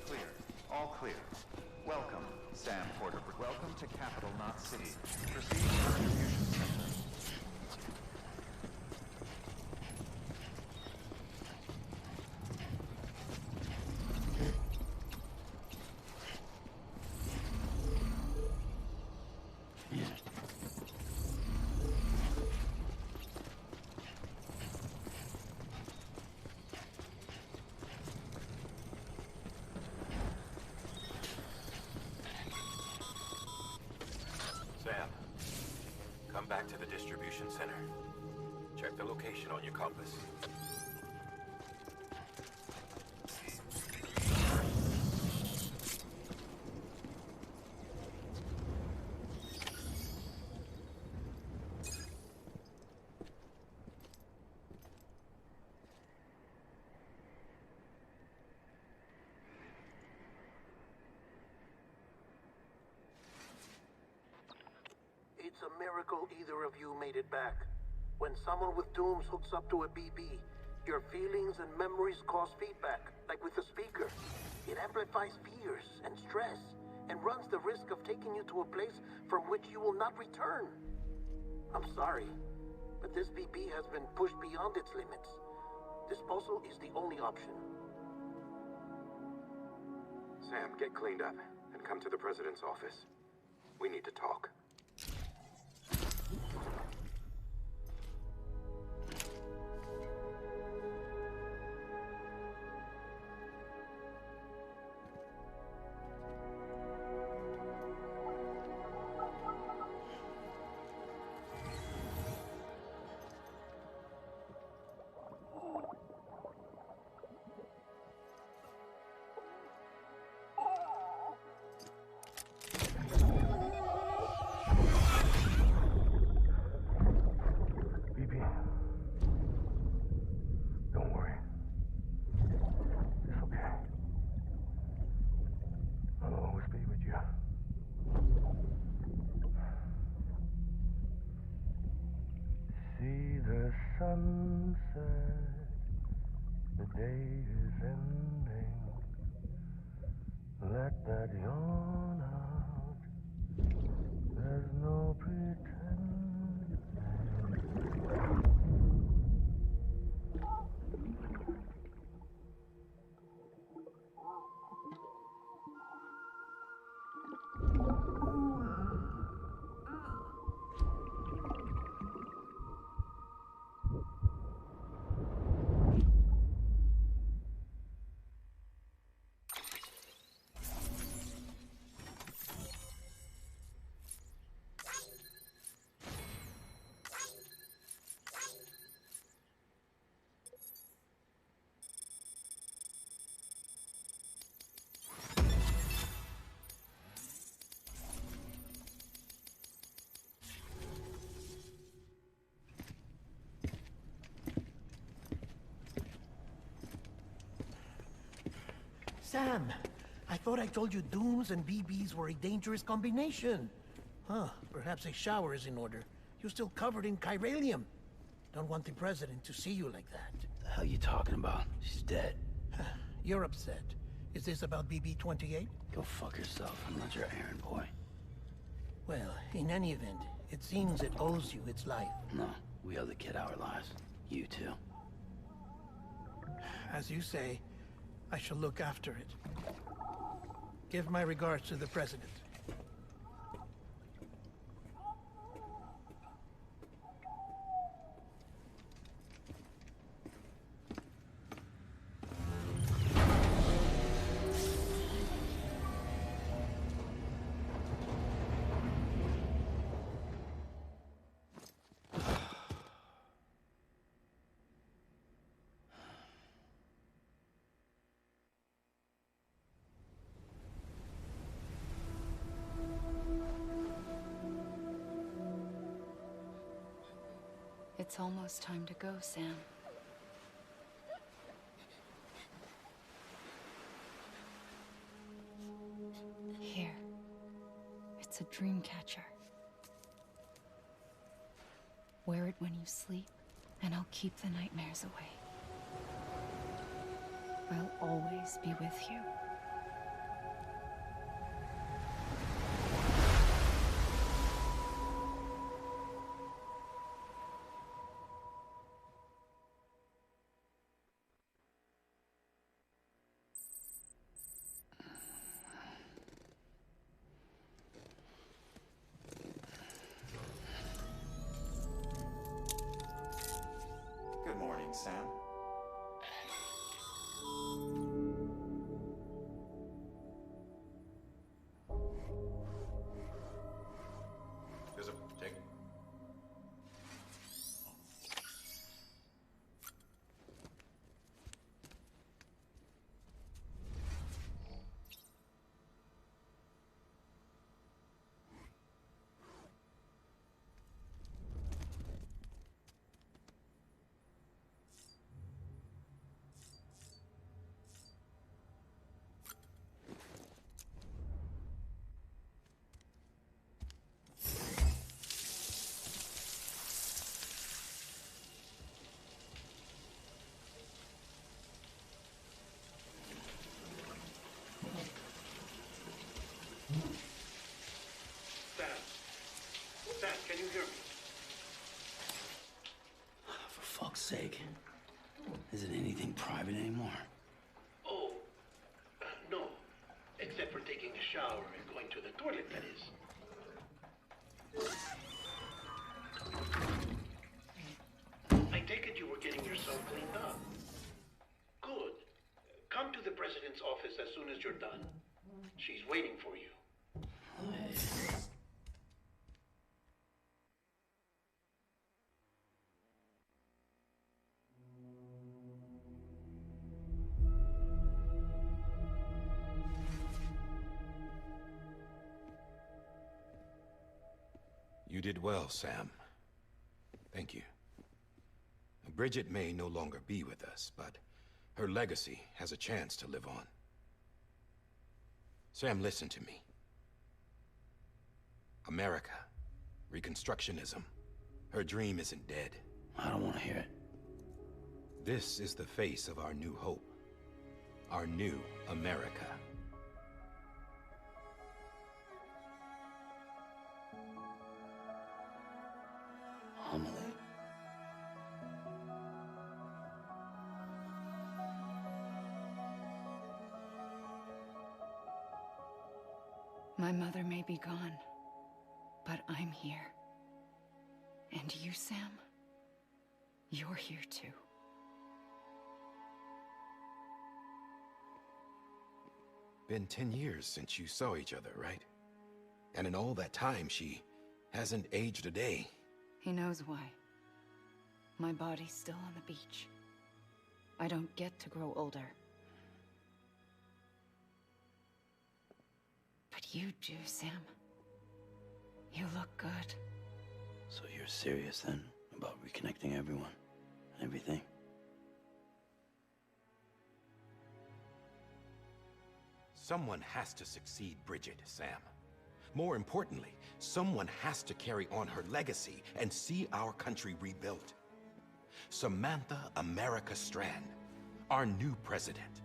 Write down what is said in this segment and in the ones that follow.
Clear. All clear. Welcome, Sam Porter. Welcome to Capital Knot City. Proceed to distribution center. Sam, come back to the distribution center. Check the location on your compass. It's a miracle either of you made it back. When someone with dooms hooks up to a BB, your feelings and memories cause feedback, like with the speaker. It amplifies fears and stress, and runs the risk of taking you to a place from which you will not return. I'm sorry, but this BB has been pushed beyond its limits. Disposal is the only option. Sam, get cleaned up and come to the president's office. We need to talk. the sunset, the day is ending. Let that yawn out. There's no pretending. Sam, I thought I told you Dooms and BBs were a dangerous combination. Huh, perhaps a shower is in order. You're still covered in chiralium. Don't want the president to see you like that. The hell you talking about? She's dead. You're upset. Is this about BB-28? Go fuck yourself. I'm not your errand boy. Well, in any event, it seems it owes you its life. No, we owe the kid our lives. You too. As you say, I shall look after it. Give my regards to the president. It's almost time to go, Sam. Here. It's a dream catcher. Wear it when you sleep, and I'll keep the nightmares away. I'll always be with you. Good morning, Sam. There's a... Take... Sam, can you hear me? For fuck's sake. Is it anything private anymore? Oh, no. Except for taking a shower and going to the toilet, that is. I take it you were getting yourself cleaned up. Good. Come to the president's office as soon as you're done. She's waiting for you. You did well, Sam. Thank you. Bridget may no longer be with us, but her legacy has a chance to live on. Sam, listen to me. America, Reconstructionism, her dream isn't dead. I don't want to hear it. This is the face of our new hope. Our new America. Amelie. My mother may be gone, but I'm here. And you, Sam? You're here too. Been 10 years since you saw each other, right? And in all that time, she hasn't aged a day. He knows why. My body's still on the beach. I don't get to grow older. But you do, Sam. You look good. So you're serious then about reconnecting everyone and everything? Someone has to succeed Bridget, Sam. More importantly, someone has to carry on her legacy and see our country rebuilt. Samantha America Strand, our new president.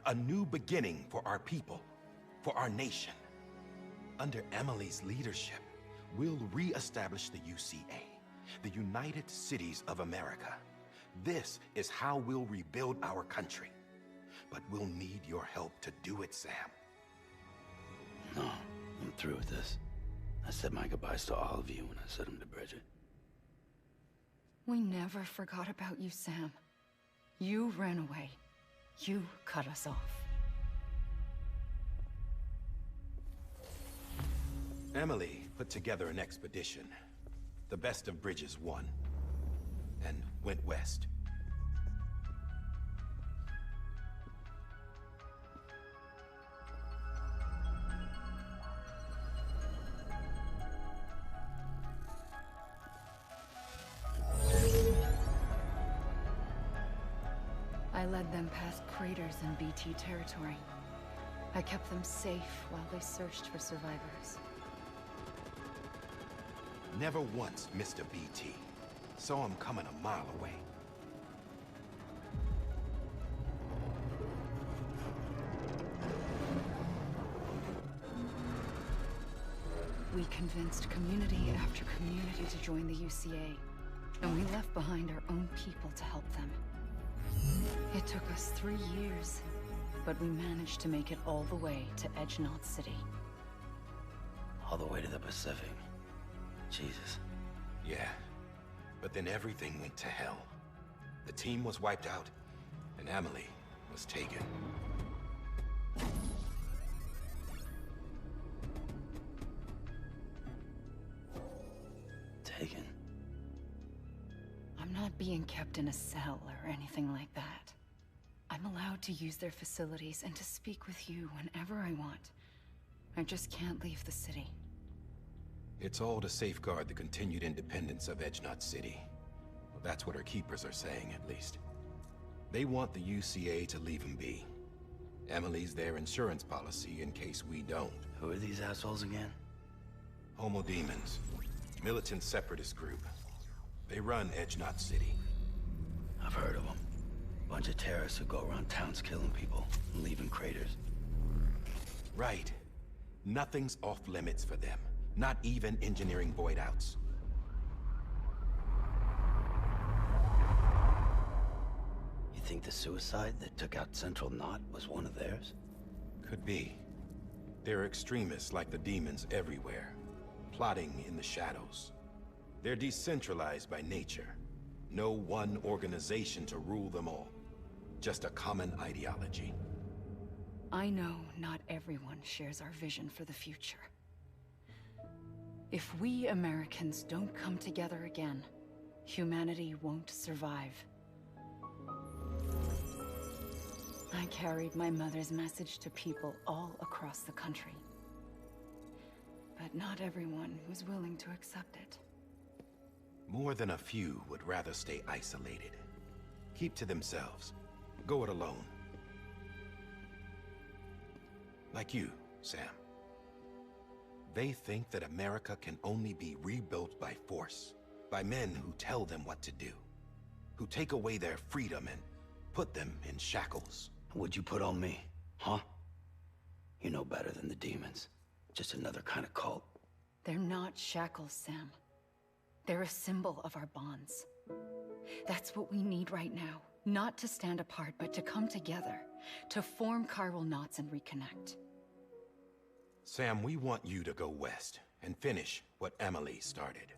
A new beginning for our people, for our nation. Under Emily's leadership, we'll re-establish the UCA, the United Cities of America. This is how we'll rebuild our country. But we'll need your help to do it, Sam. No, I'm through with this. I said my goodbyes to all of you when I said them to Bridget. We never forgot about you, Sam. You ran away. You cut us off. Emily put together an expedition. The best of Bridges won, and went west. I led them past craters in BT territory. I kept them safe while they searched for survivors. Never once missed a BT. Saw him coming a mile away. We convinced community after community to join the UCA, and we left behind our own people to help them. It took us 3 years, but we managed to make it all the way to Edge-Knot City. All the way to the Pacific. Jesus. Yeah, but then everything went to hell. The team was wiped out, and Emily was taken. Taken? I'm not being kept in a cell or anything like that. I'm allowed to use their facilities and to speak with you whenever I want. I just can't leave the city. It's all to safeguard the continued independence of Edge-Knot City. Well, that's what our keepers are saying, at least. They want the UCA to leave him be. Emily's their insurance policy in case we don't. Who are these assholes again? Homo Demons. Militant separatist group. They run Edge-Knot City. I've heard of them. Bunch of terrorists who go around towns killing people and leaving craters. Right. Nothing's off limits for them. Not even engineering void outs. You think the suicide that took out Central Knot was one of theirs? Could be. There are extremists like the demons everywhere, plotting in the shadows. They're decentralized by nature. No one organization to rule them all. Just a common ideology. I know not everyone shares our vision for the future. If we Americans don't come together again, humanity won't survive. I carried my mother's message to people all across the country. But not everyone was willing to accept it. More than a few would rather stay isolated. Keep to themselves. Go it alone. Like you, Sam. They think that America can only be rebuilt by force, By men who tell them what to do. Who take away their freedom and put them in shackles. What'd you put on me, huh? You know better than the demons. Just another kind of cult. They're not shackles, Sam. They're a symbol of our bonds. That's what we need right now. Not to stand apart, but to come together. To form chiral knots and reconnect. Sam, we want you to go west and finish what Emily started.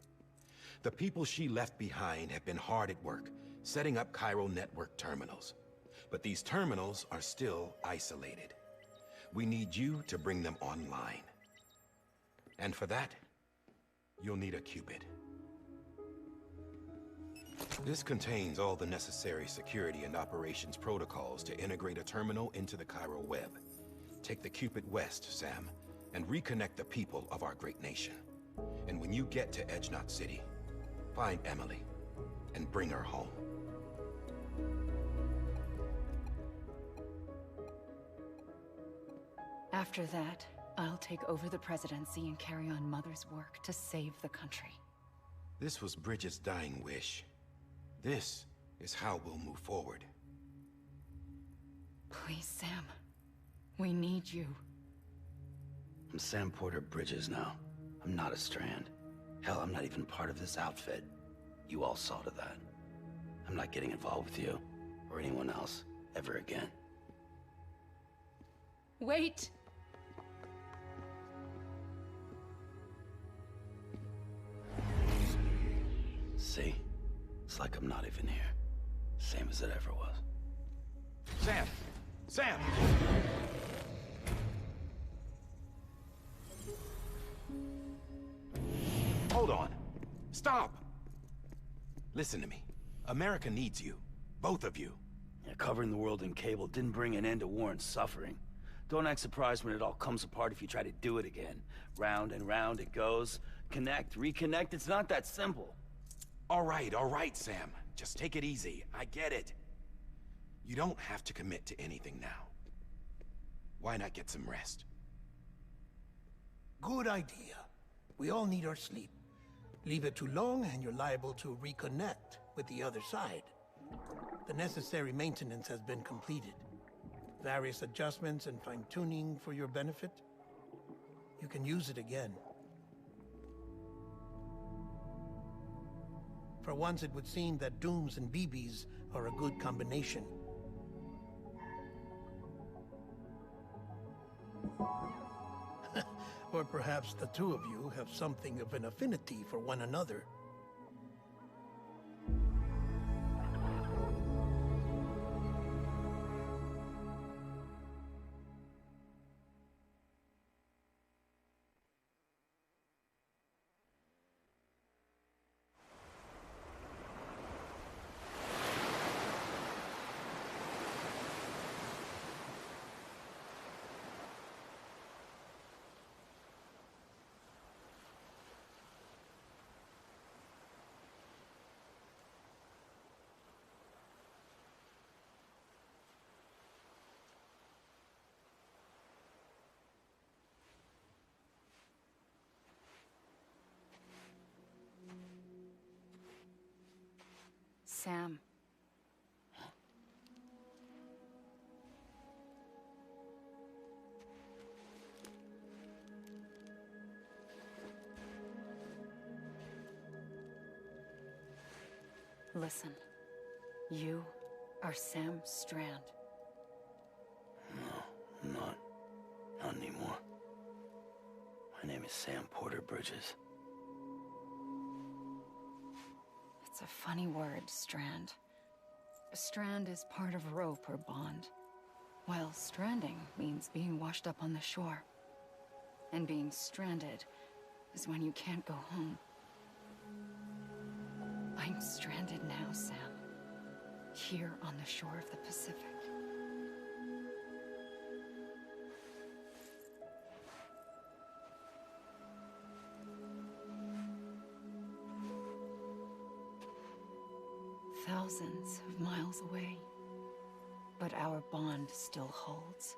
The people she left behind have been hard at work, setting up chiral network terminals. But these terminals are still isolated. We need you to bring them online. And for that, you'll need a Cupid. This contains all the necessary security and operations protocols to integrate a terminal into the chiral web. Take the Cupid west, Sam, and reconnect the people of our great nation. And when you get to Edge Knot City, find Emily and bring her home. After that, I'll take over the presidency and carry on Mother's work to save the country. This was Bridget's dying wish. This is how we'll move forward. Please, Sam. We need you. I'm Sam Porter Bridges now. I'm not a Strand. Hell, I'm not even part of this outfit. You all saw to that. I'm not getting involved with you, or anyone else, ever again. Wait! See? It's like I'm not even here. Same as it ever was. Sam! Sam! Hold on. Stop! Listen to me. America needs you. Both of you. Yeah, covering the world in cable didn't bring an end to war and suffering. Don't act surprised when it all comes apart if you try to do it again. Round and round it goes. Connect, reconnect, it's not that simple. All right, Sam. Just take it easy. I get it. You don't have to commit to anything now. Why not get some rest? Good idea. We all need our sleep. Leave it too long and you're liable to reconnect with the other side. The necessary maintenance has been completed. Various adjustments and fine-tuning for your benefit. You can use it again. For once, it would seem that Dooms and BBs are a good combination. Or perhaps the two of you have something of an affinity for one another. Sam. Listen. You are Sam Strand. No, I'm not. Not anymore. My name is Sam Porter Bridges. It's a funny word, Strand. A strand is part of rope or bond, while stranding means being washed up on the shore. And being stranded is when you can't go home. I'm stranded now, Sam. Here on the shore of the Pacific. Thousands of miles away, but our bond still holds.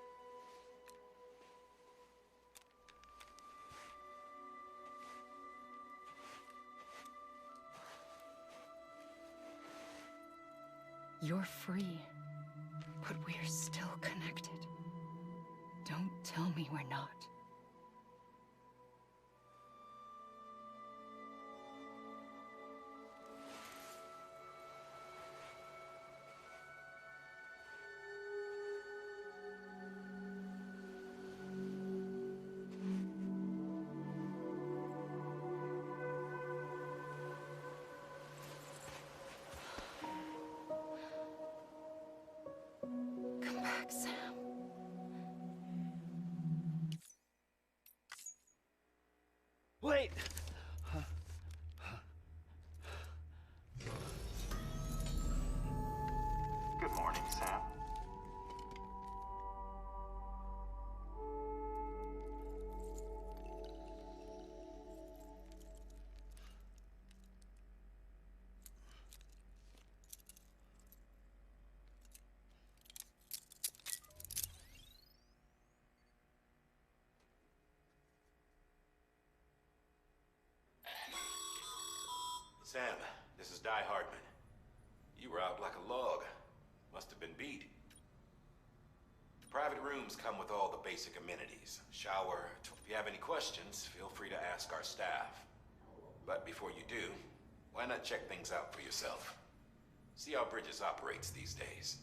You're free, but we're still connected. Don't tell me we're not. Come back, Sam. Wait! Good morning, Sam. Sam, this is Di Hartman. You were out like a log. Must have been beat. The private rooms come with all the basic amenities. Shower. If you have any questions, feel free to ask our staff. But before you do, why not check things out for yourself? See how Bridges operates these days.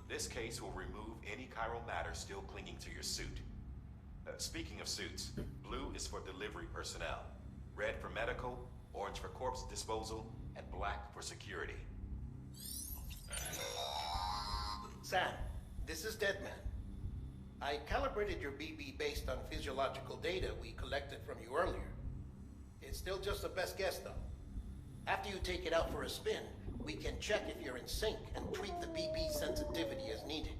This case will remove any chiral matter still clinging to your suit. Speaking of suits, blue is for delivery personnel, red for medical, orange for corpse disposal, and black for security. Sam, this is Deadman. I calibrated your BB based on physiological data we collected from you earlier. It's still just a best guess, though. After you take it out for a spin, we can check if you're in sync and tweak the BB sensitivity as needed.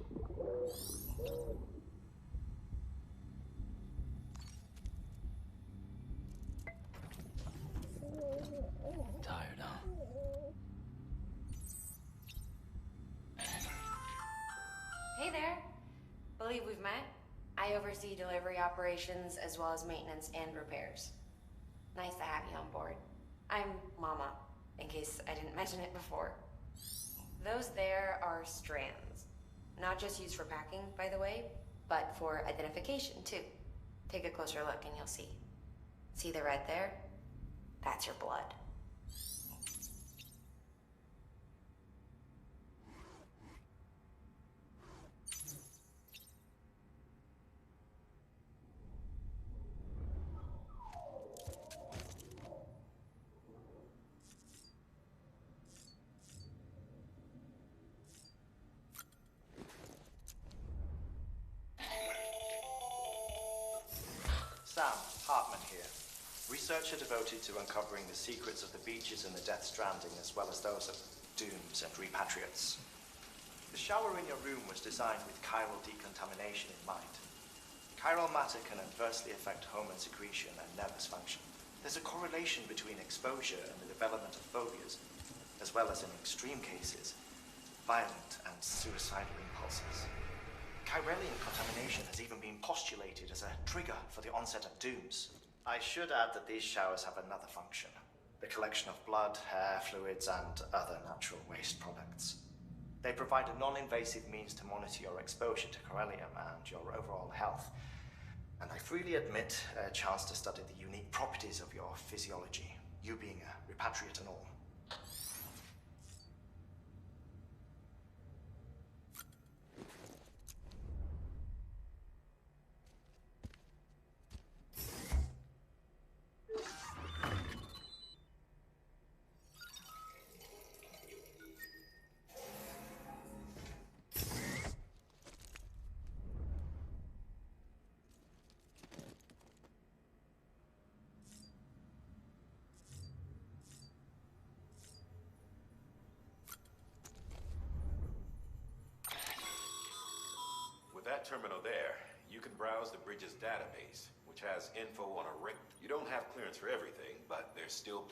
Tired, huh? Hey there. Believe we've met. I oversee delivery operations as well as maintenance and repairs. Nice to have you on board. I'm Mama, in case I didn't mention it before. Those there are strands. Not just used for packing, by the way, but for identification, too. Take a closer look and you'll see. See the red there? That's your blood. Sam, Hartman here. Researcher devoted to uncovering the secrets of the beaches and the Death Stranding, as well as those of dooms and repatriates. The shower in your room was designed with chiral decontamination in mind. Chiral matter can adversely affect hormone secretion and nervous function. There's a correlation between exposure and the development of phobias, as well as in extreme cases, violent and suicidal impulses. Chiralian contamination has even been postulated as a trigger for the onset of dooms. I should add that these showers have another function: the collection of blood, hair, fluids, and other natural waste products. They provide a non-invasive means to monitor your exposure to chiralium and your overall health. And I freely admit a chance to study the unique properties of your physiology, you being a repatriate and all. With that terminal there, you can browse the Bridges database, which has info on a rig. You don't have clearance for everything, but there's still...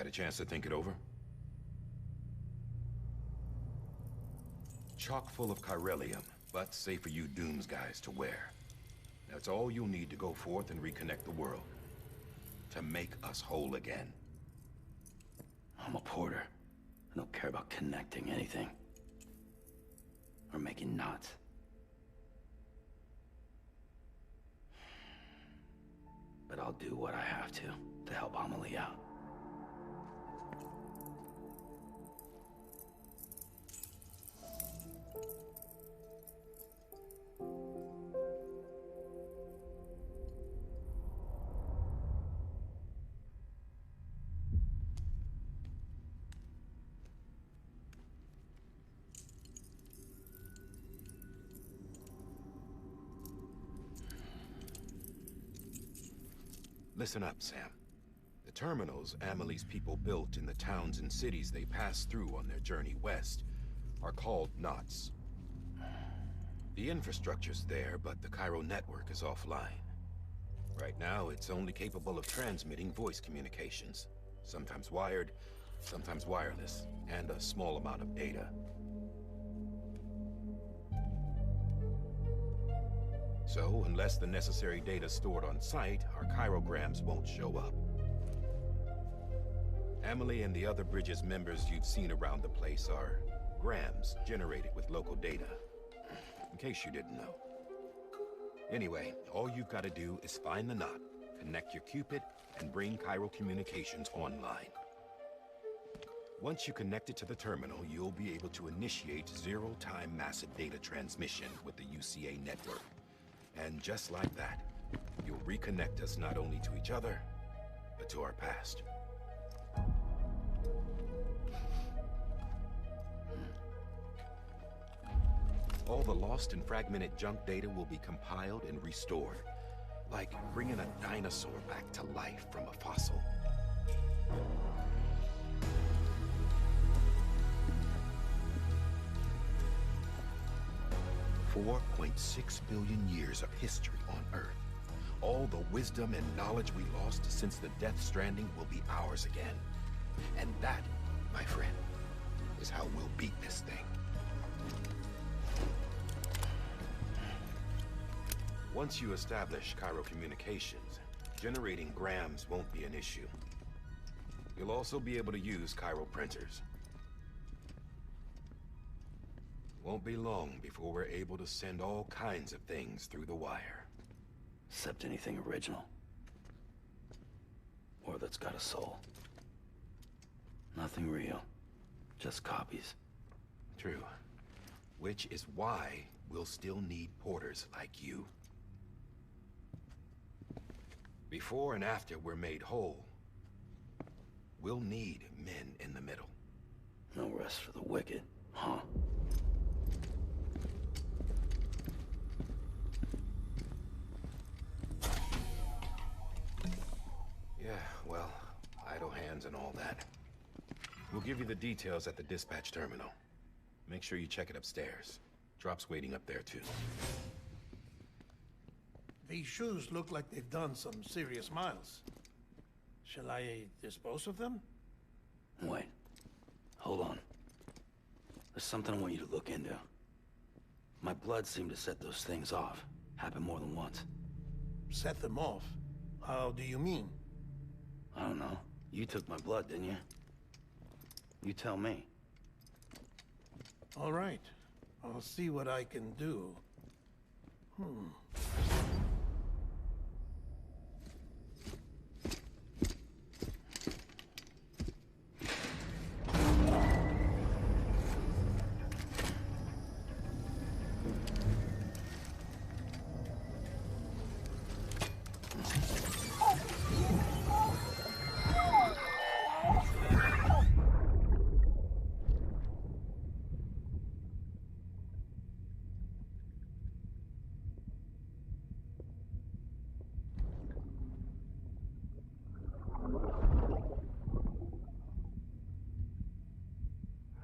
had a chance to think it over? Chock full of chiralium, but safe for you Dooms guys to wear. That's all you'll need to go forth and reconnect the world. To make us whole again. I'm a porter. I don't care about connecting anything. Or making knots. But I'll do what I have to help Amelie out. Listen up, Sam. The terminals Amelie's people built in the towns and cities they passed through on their journey west are called knots. The infrastructure's there, but the Cairo network is offline. Right now, it's only capable of transmitting voice communications. Sometimes wired, sometimes wireless, and a small amount of data. So, unless the necessary data stored on site, our chirograms won't show up. Amelie and the other Bridges members you've seen around the place are grams generated with local data. In case you didn't know. Anyway, all you've got to do is find the knot, connect your Cupid, and bring Cairo Communications online. Once you connect it to the terminal, you'll be able to initiate zero-time massive data transmission with the UCA network. And just like that, you'll reconnect us not only to each other, but to our past. All the lost and fragmented junk data will be compiled and restored, like bringing a dinosaur back to life from a fossil. 4.6 billion years of history on Earth. All the wisdom and knowledge we lost since the Death Stranding will be ours again. And that, my friend, is how we'll beat this thing. Once you establish Cairo Communications, generating grams won't be an issue. You'll also be able to use Cairo printers. Won't be long before we're able to send all kinds of things through the wire. Except anything original. Or that's got a soul. Nothing real. Just copies. True. Which is why we'll still need porters like you. Before and after we're made whole, we'll need men in the middle. No rest for the wicked, huh? Yeah, well, idle hands and all that. We'll give you the details at the dispatch terminal. Make sure you check it upstairs. Drop's waiting up there, too. These shoes look like they've done some serious miles. Shall I dispose of them? Wait. Hold on. There's something I want you to look into. My blood seemed to set those things off. Happened more than once. Set them off? How do you mean? I don't know. You took my blood, didn't you? You tell me. All right. I'll see what I can do.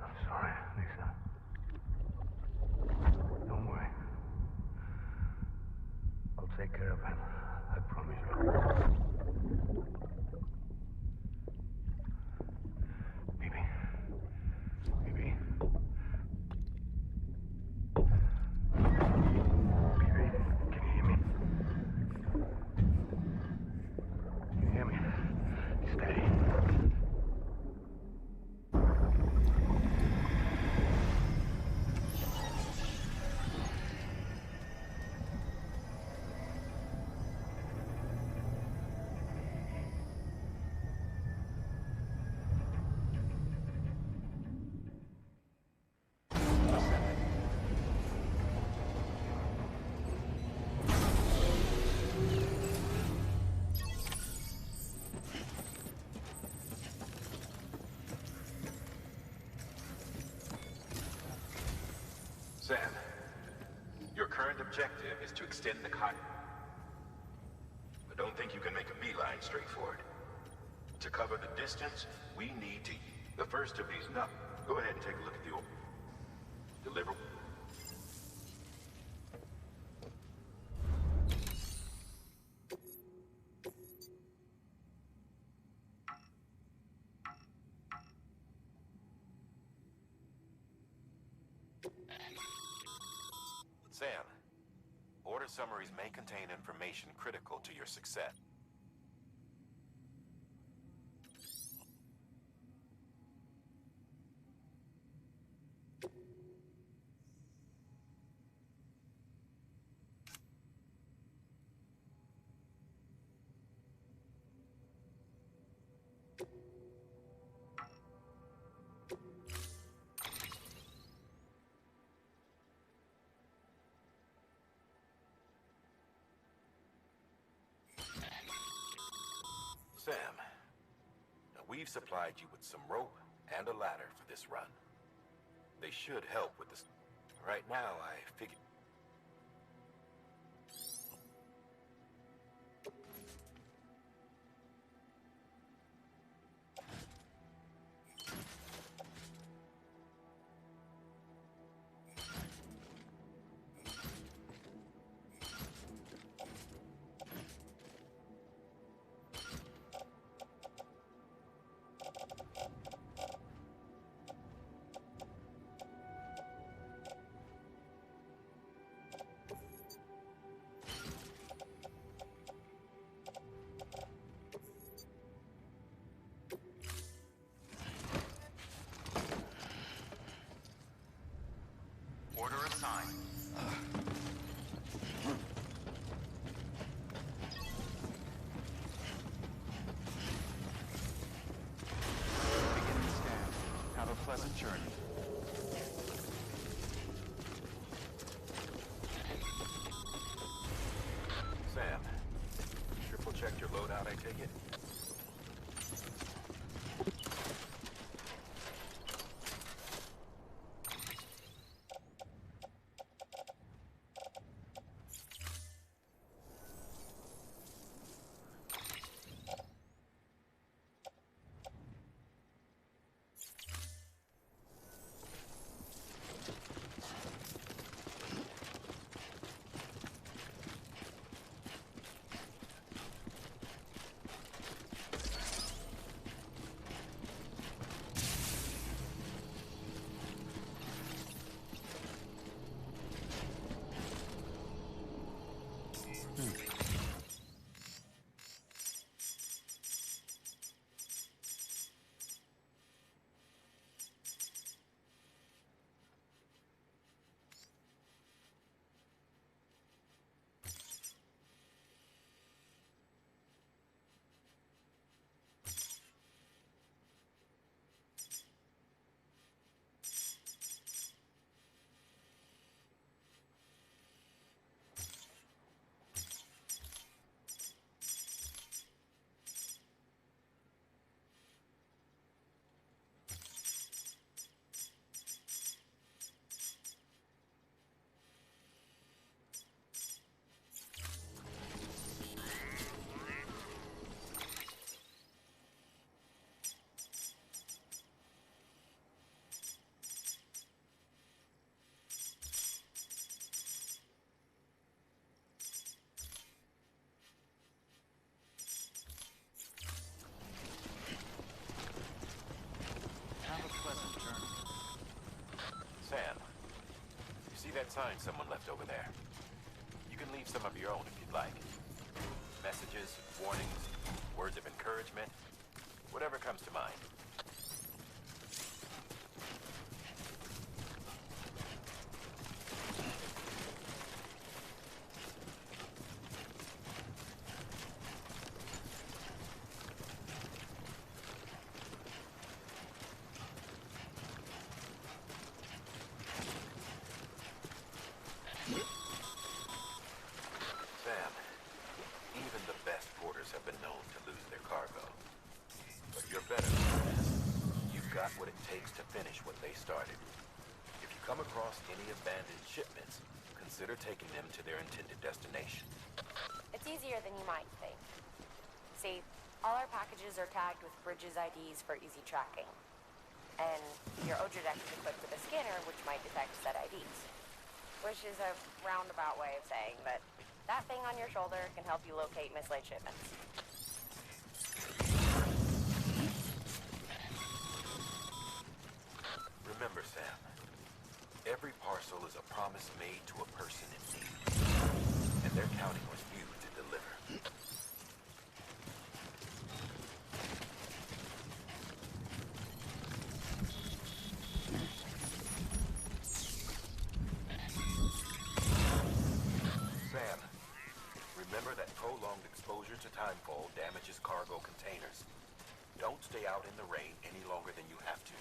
I'm sorry, Lisa. Don't worry. I'll take care of him. I promise you. Sam, your current objective is to extend the cot. But don't think you can make a beeline straight for it. To cover the distance, we need to... The first of these... No, go ahead and take a look at the... Deliver... Sam, order summaries may contain information critical to your success. Sam, now we've supplied you with some rope and a ladder for this run. They should help with this. Right now, I figure... Order assigned. Beginning scan. Have a pleasant journey. Sam, triple checked your loadout, I take it? That sign someone left over there. You can leave some of your own if you'd like. Messages, warnings, words of encouragement, whatever comes to mind. What it takes to finish what they started. If you come across any abandoned shipments, consider taking them to their intended destination. It's easier than you might think. See, all our packages are tagged with Bridges IDs for easy tracking. And your Odradek is equipped with a scanner which might detect said IDs. Which is a roundabout way of saying that that thing on your shoulder can help you locate mislaid shipments. Remember, Sam, every parcel is a promise made to a person in need. And they're counting on you to deliver. Sam, remember that prolonged exposure to timefall damages cargo containers. Don't stay out in the rain any longer than you have to.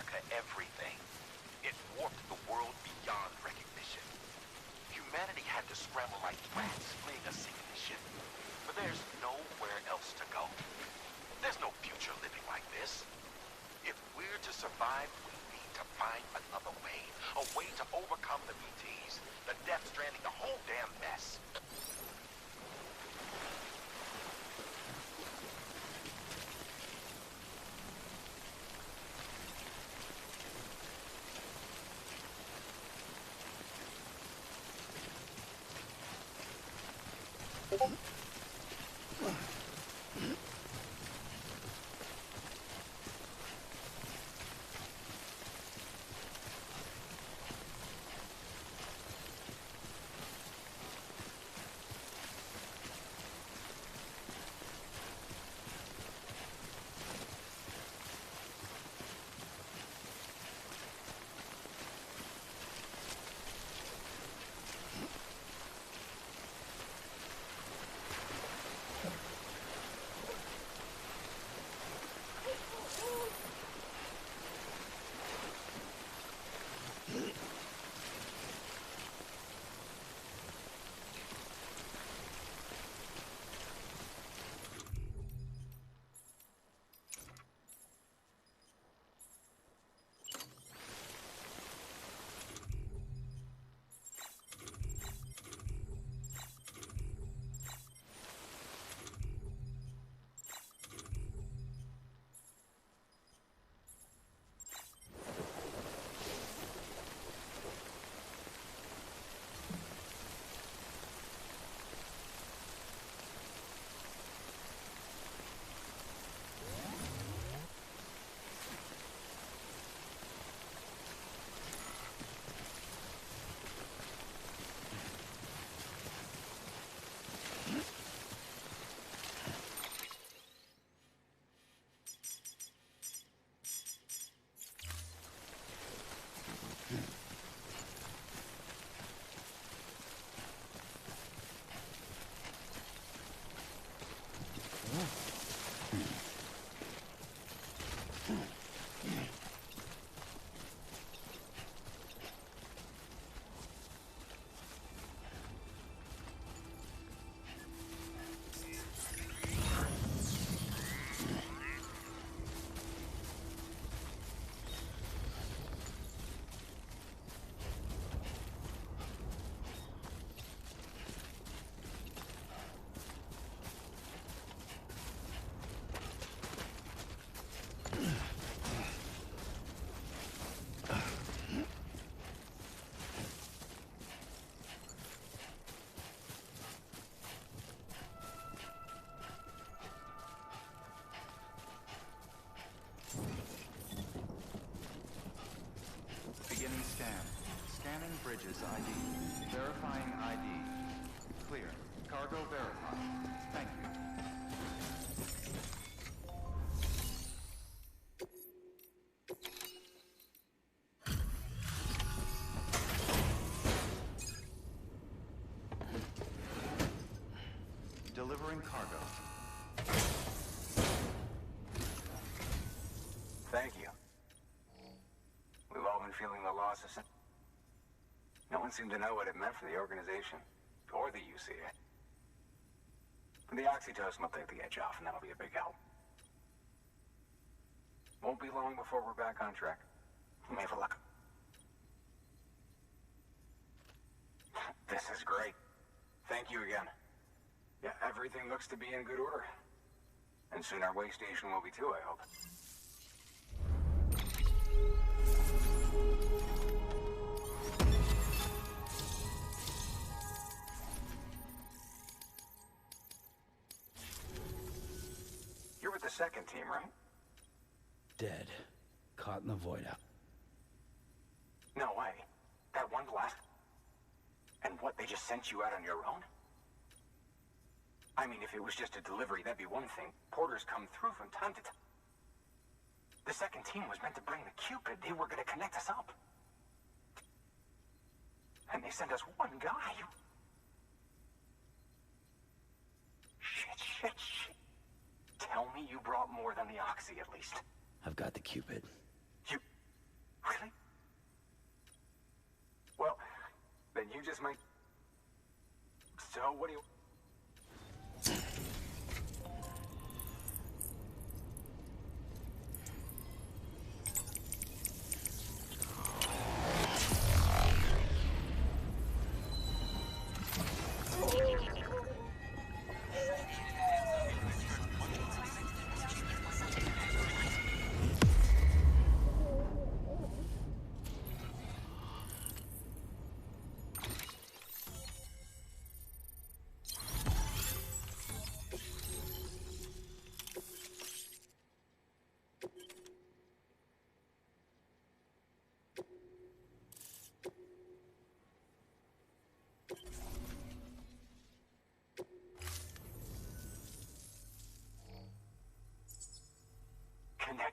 America everything. It warped the world beyond recognition. Humanity had to scramble like rats fleeing a sinking ship. But there's nowhere else to go. There's no future living like this. If we're to survive, we need to find another way. A way to overcome the BTs, the Death Stranding, the whole damn mess. Beginning scan. Scanning Bridges ID. Verifying ID. Clear. Cargo verified. Thank you. Delivering cargo. Thank you. We've all been feeling the loss of... No one seemed to know what it meant for the organization, or the UCA. The oxytocin will take the edge off, and that'll be a big help. Won't be long before we're back on track. You may have a luck. This is great. Thank you again. Yeah, everything looks to be in good order. And soon our way station will be too, I hope. You're with the second team, right? Dead. Caught in the void out. No way. That one blast? And what, they just sent you out on your own? I mean, if it was just a delivery, that'd be one thing. Porters come through from time to time. The second team was meant to bring the Cupid. They were gonna connect us up. And they sent us one guy. Shit. Tell me you brought more than the Oxy, at least. I've got the Cupid.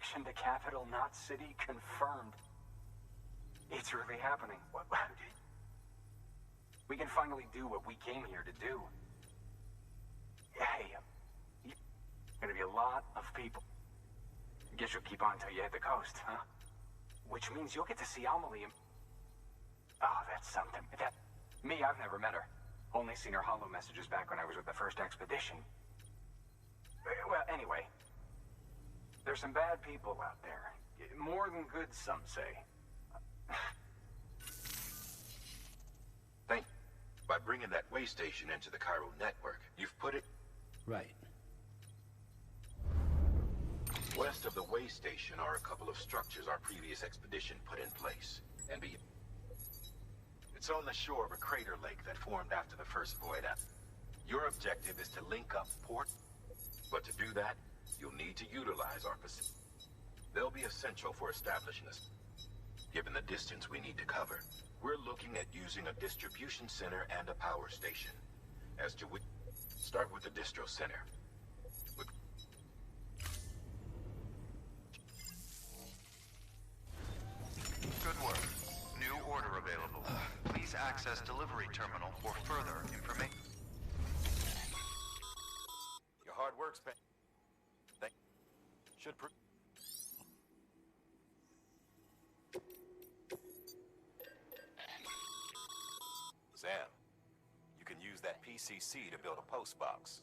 connection to Capital Knot City confirmed. It's really happening. We can finally do what we came here to do. Hey, gonna be a lot of people. Guess you'll keep on till you hit the coast, huh? Which means you'll get to see Amelie. Oh, that's something. Me, I've never met her. Only seen her holo messages back when I was with the first expedition. Well, anyway. There's some bad people out there. More than good, some say. Thank you. By bringing that way station into the Cairo network, you've put it... Right. West of the way station are a couple of structures our previous expedition put in place. And it's on the shore of a crater lake that formed after the first void. Your objective is to link up port, but to do that, you'll need to utilize our facility. They'll be essential for establishing us. Given the distance we need to cover, we're looking at using a distribution center and a power station. As to which, start with the distro center. Good work. New order available. Please access delivery terminal for further information. Your hard work's been... Should Sam, you can use that PCC to build a post box.